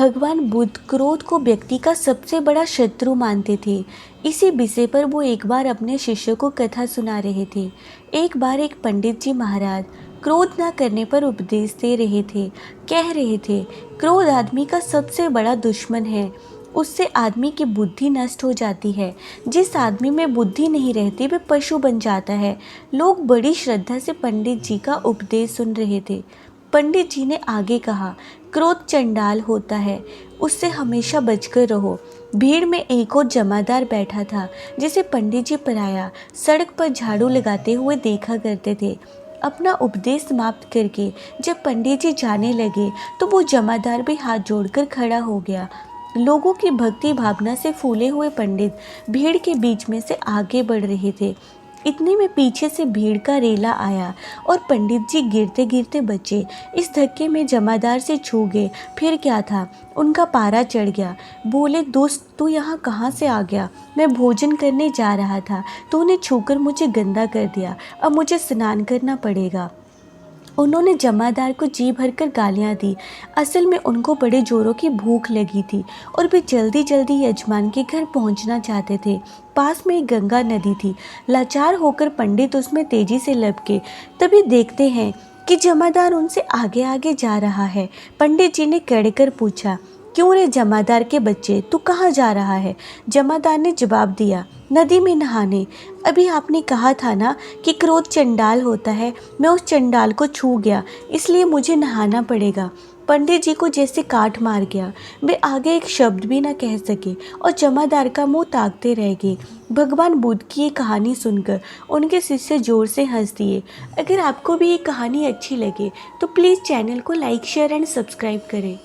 भगवान बुद्ध क्रोध को व्यक्ति का सबसे बड़ा शत्रु मानते थे। इसी विषय पर वो एक बार अपने शिष्यों को कथा सुना रहे थे। एक बार एक पंडित जी महाराज क्रोध न करने पर उपदेश दे रहे थे। कह रहे थे, क्रोध आदमी का सबसे बड़ा दुश्मन है। उससे आदमी की बुद्धि नष्ट हो जाती है। जिस आदमी में बुद्धि नहीं रहती वह पशु बन जाता है। लोग बड़ी श्रद्धा से पंडित जी का उपदेश सुन रहे थे। पंडित जी ने आगे कहा, क्रोध चंडाल होता है, उससे हमेशा बचकर रहो। भीड़ में एक और जमादार बैठा था जिसे पंडित जी पराया सड़क पर झाड़ू लगाते हुए देखा करते थे। अपना उपदेश समाप्त करके जब पंडित जी जाने लगे तो वो जमादार भी हाथ जोड़कर खड़ा हो गया। लोगों की भक्ति भावना से फूले हुए पंडित भीड़ के बीच में से आगे बढ़ रहे थे। इतने में पीछे से भीड़ का रेला आया और पंडित जी गिरते गिरते बचे। इस धक्के में जमादार से छू गए। फिर क्या था, उनका पारा चढ़ गया। बोले, दोस्त तू यहाँ कहाँ से आ गया? मैं भोजन करने जा रहा था, तूने छूकर मुझे गंदा कर दिया। अब मुझे स्नान करना पड़ेगा। उन्होंने जमादार को जी भरकर गालियां दी। असल में उनको बड़े जोरों की भूख लगी थी और वे जल्दी जल्दी यजमान के घर पहुंचना चाहते थे। पास में एक गंगा नदी थी। लाचार होकर पंडित उसमें तेजी से लपके। तभी देखते हैं कि जमादार उनसे आगे आगे जा रहा है। पंडित जी ने कड़कर पूछा, क्यों रे जमादार के बच्चे, तू कहाँ जा रहा है? जमादार ने जवाब दिया, नदी में नहाने। अभी आपने कहा था ना कि क्रोध चंडाल होता है। मैं उस चंडाल को छू गया, इसलिए मुझे नहाना पड़ेगा। पंडित जी को जैसे काट मार गया। वे आगे एक शब्द भी न कह सके और जमादार का मुंह ताकते रह गए। भगवान बुद्ध की ये कहानी सुनकर उनके शिष्य जोर से हंस दिए। अगर आपको भी ये कहानी अच्छी लगे तो प्लीज़ चैनल को लाइक, शेयर एंड सब्सक्राइब करें।